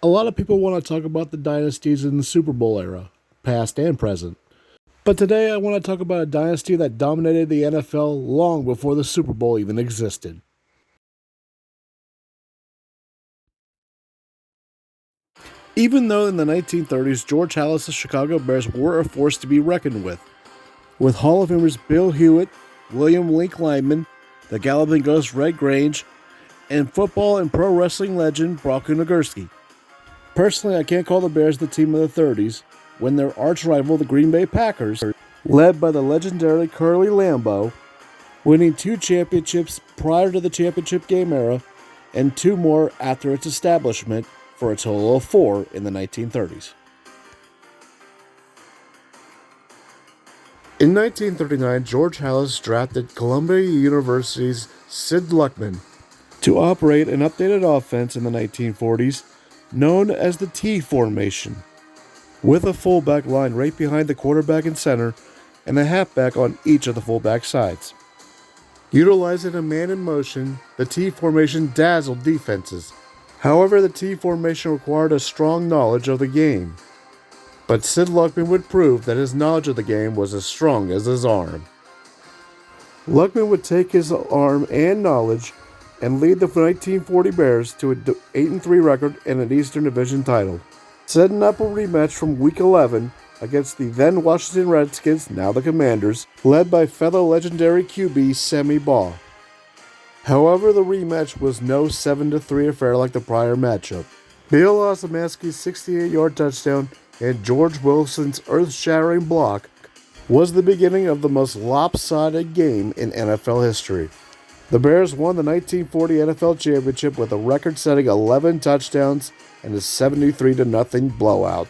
A lot of people want to talk about the dynasties in the Super Bowl era, past and present. But today I want to talk about a dynasty that dominated the NFL long before the Super Bowl even existed. Even though in the 1930s George Halas' Chicago Bears were a force to be reckoned with Hall of Famers Bill Hewitt, William Link Lyman, the Galloping Ghost Red Grange, and football and pro wrestling legend Brock Nagurski. Personally, I can't call the Bears the team of the 30s when their arch rival, the Green Bay Packers, led by the legendary Curly Lambeau, winning 2 championships prior to the championship game era and 2 more after its establishment for a total of 4 in the 1930s. In 1939, George Halas drafted Columbia University's Sid Luckman to operate an updated offense in the 1940s known as the T formation, with a fullback line right behind the quarterback and center and a halfback on each of the fullback sides. Utilizing a man in motion, the T formation dazzled defenses. However, the T formation required a strong knowledge of the game. But Sid Luckman would prove that his knowledge of the game was as strong as his arm. Luckman would take his arm and knowledge and lead the 1940 Bears to an 8-3 record and an Eastern Division title, setting up a rematch from Week 11 against the then Washington Redskins, now the Commanders, led by fellow legendary QB Sammy Baugh. However, the rematch was no 7-3 affair like the prior matchup. Bill Osamaski's 68-yard touchdown and George Wilson's earth-shattering block was the beginning of the most lopsided game in NFL history. The Bears won the 1940 NFL Championship with a record-setting 11 touchdowns and a 73-0 blowout.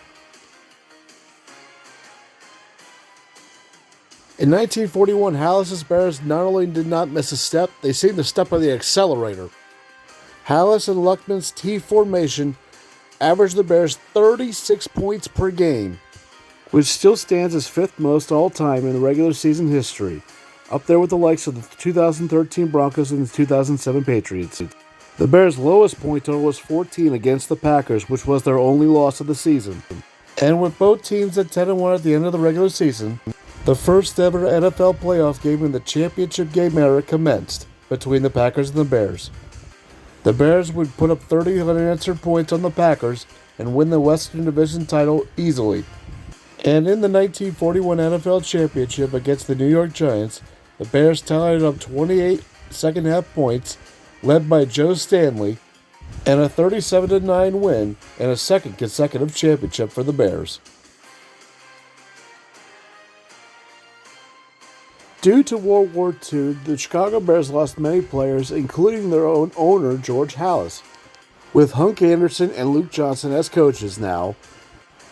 In 1941, Halas' Bears not only did not miss a step, they seemed to step on the accelerator. Halas and Luckman's T formation averaged the Bears 36 points per game, which still stands as 5th most all-time in the regular season history, up there with the likes of the 2013 Broncos and the 2007 Patriots. The Bears' lowest point total was 14 against the Packers, which was their only loss of the season. And with both teams at 10-1 at the end of the regular season, the first ever NFL playoff game in the championship game era commenced between the Packers and the Bears. The Bears would put up 30 unanswered points on the Packers and win the Western Division title easily. And in the 1941 NFL Championship against the New York Giants, the Bears tallied up 28 second-half points, led by Joe Stanley, and a 37-9 win and a second consecutive championship for the Bears. Due to World War II, the Chicago Bears lost many players, including their own owner, George Halas. With Hunk Anderson and Luke Johnson as coaches now,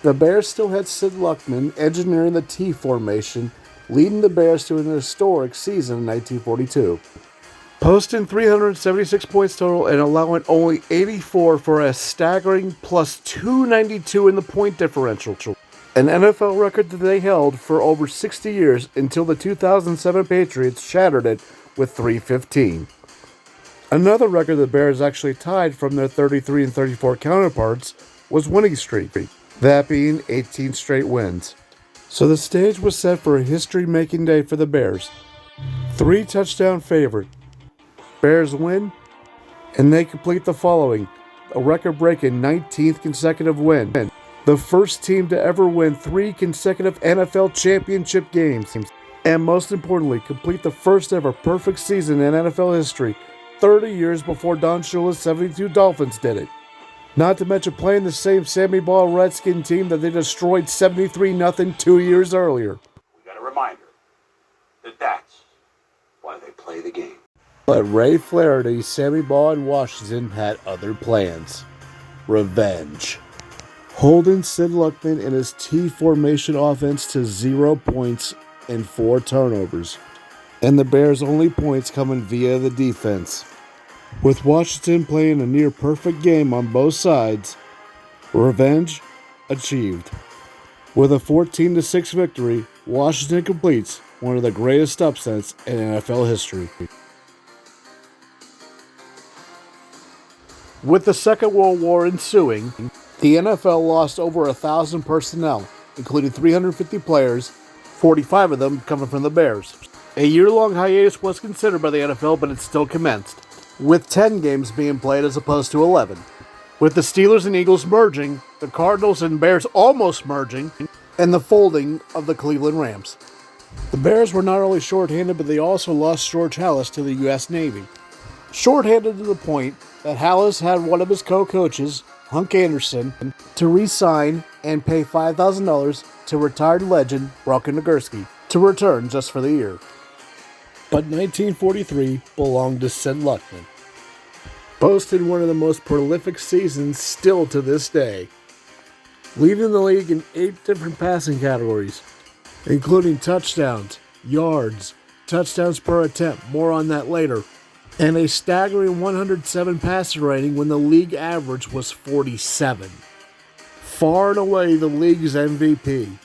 the Bears still had Sid Luckman engineering the T formation, leading the Bears to an historic season in 1942. Posting 376 points total and allowing only 84 for a staggering plus 292 in the point differential, an NFL record that they held for over 60 years until the 2007 Patriots shattered it with 315. Another record the Bears actually tied from their 33 and 34 counterparts was winning streak, that being 18 straight wins. So the stage was set for a history-making day for the Bears. 3 touchdown favorite. Bears win, and they complete the following: a record-breaking 19th consecutive win. The first team to ever win 3 consecutive NFL championship games. And most importantly, complete the first ever perfect season in NFL history, 30 years before Don Shula's 72 Dolphins did it. Not to mention playing the same Sammy Baugh Redskin team that they destroyed 73-0 2 years earlier. We got a reminder that that's why they play the game. But Ray Flaherty, Sammy Baugh, and Washington had other plans. Revenge. Holding Sid Luckman and his T formation offense to 0 points and 4 turnovers. And the Bears' only points coming via the defense. With Washington playing a near-perfect game on both sides, revenge achieved. With a 14-6 victory, Washington completes one of the greatest upsets in NFL history. With the Second World War ensuing, The NFL lost over 1,000 personnel, including 350 players, 45 of them coming from the Bears. A year-long hiatus was considered by the NFL, but it still commenced, with 10 games being played as opposed to 11. With the Steelers and Eagles merging, the Cardinals and Bears almost merging, and the folding of the Cleveland Rams. The Bears were not only shorthanded, but they also lost George Halas to the U.S. Navy. Shorthanded to the point that Halas had one of his co-coaches, Hunk Anderson, to re-sign and pay $5,000 to retired legend Brock Nagurski to return just for the year. But 1943 belonged to Sid Luckman, boasting one of the most prolific seasons still to this day, leading the league in 8 different passing categories, including touchdowns, yards, touchdowns per attempt, more on that later, and a staggering 107 passer rating when the league average was 47. Far and away the league's MVP.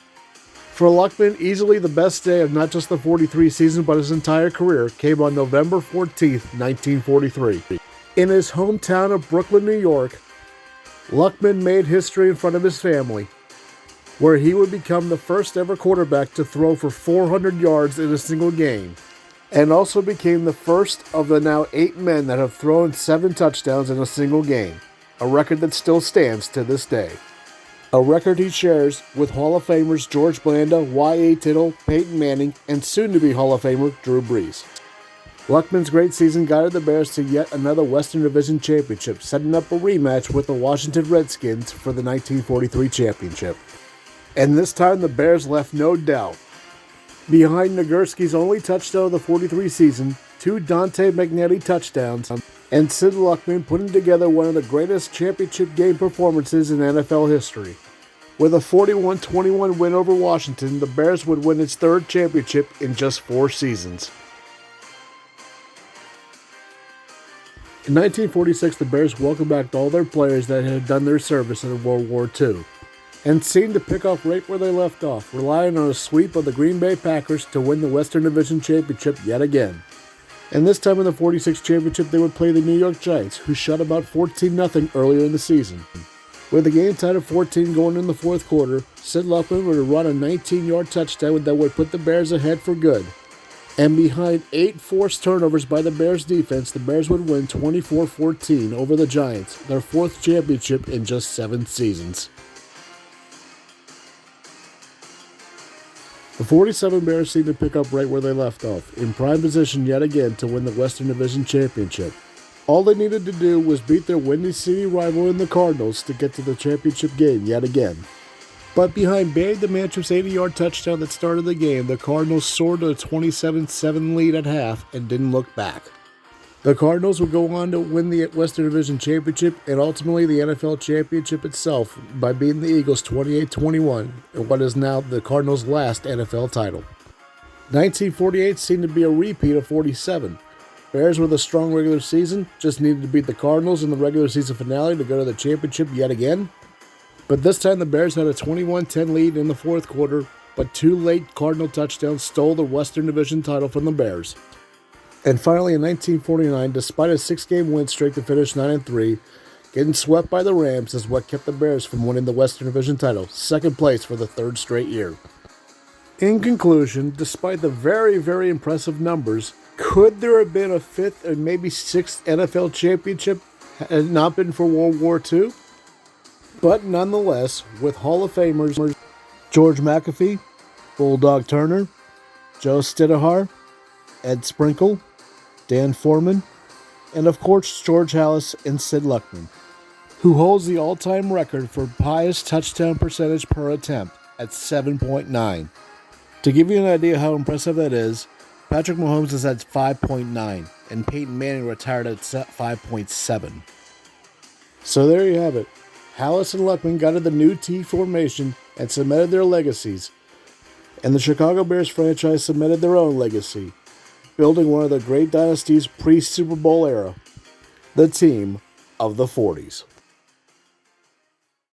For Luckman, easily the best day of not just the 43 season but his entire career came on November 14th, 1943. In his hometown of Brooklyn, New York, Luckman made history in front of his family, where he would become the first ever quarterback to throw for 400 yards in a single game, and also became the first of the now 8 men that have thrown 7 touchdowns in a single game, a record that still stands to this day. A record he shares with Hall of Famers George Blanda, Y.A. Tittle, Peyton Manning, and soon-to-be Hall of Famer Drew Brees. Luckman's great season guided the Bears to yet another Western Division championship, setting up a rematch with the Washington Redskins for the 1943 championship. And this time the Bears left no doubt. Behind Nagurski's only touchdown of the 43 season, 2 Dante Magnetti touchdowns, and Sid Luckman putting together one of the greatest championship game performances in NFL history. With a 41-21 win over Washington, the Bears would win its 3rd championship in just 4 seasons. In 1946, the Bears welcomed back all their players that had done their service in World War II, and seemed to pick up right where they left off, relying on a sweep of the Green Bay Packers to win the Western Division Championship yet again. And this time in the 46 championship, they would play the New York Giants, who shot about 14-0 earlier in the season. With the game tied at 14 going in the 4th quarter, Sid Luckman would run a 19-yard touchdown that would put the Bears ahead for good. And behind 8 forced turnovers by the Bears defense, the Bears would win 24-14 over the Giants, their 4th championship in just 7 seasons. The 47 Bears seemed to pick up right where they left off, in prime position yet again to win the Western Division Championship. All they needed to do was beat their Windy City rival in the Cardinals to get to the championship game yet again. But behind Barry DeMantrip's 80-yard touchdown that started the game, the Cardinals soared to a 27-7 lead at half and didn't look back. The Cardinals would go on to win the Western Division Championship and ultimately the NFL Championship itself by beating the Eagles 28-21 in what is now the Cardinals' last NFL title. 1948 seemed to be a repeat of 47. Bears with a strong regular season just needed to beat the Cardinals in the regular season finale to go to the championship yet again. But this time the Bears had a 21-10 lead in the 4th quarter, but 2 late Cardinal touchdowns stole the Western Division title from the Bears. And finally, in 1949, despite a 6-game win streak to finish 9-3, getting swept by the Rams is what kept the Bears from winning the Western Division title, 2nd place for the 3rd straight year. In conclusion, despite the very, very impressive numbers, could there have been a 5th and maybe 6th NFL championship had it not been for World War II? But nonetheless, with Hall of Famers George McAfee, Bulldog Turner, Joe Stidhar, Ed Sprinkle, Dan Foreman, and of course George Halas and Sid Luckman, who holds the all-time record for highest touchdown percentage per attempt at 7.9. To give you an idea how impressive that is, Patrick Mahomes is at 5.9, and Peyton Manning retired at 5.7. So there you have it. Halas and Luckman got in the new T formation and cemented their legacies, and the Chicago Bears franchise cemented their own legacy, building one of the great dynasties pre-Super Bowl era, the team of the 40s.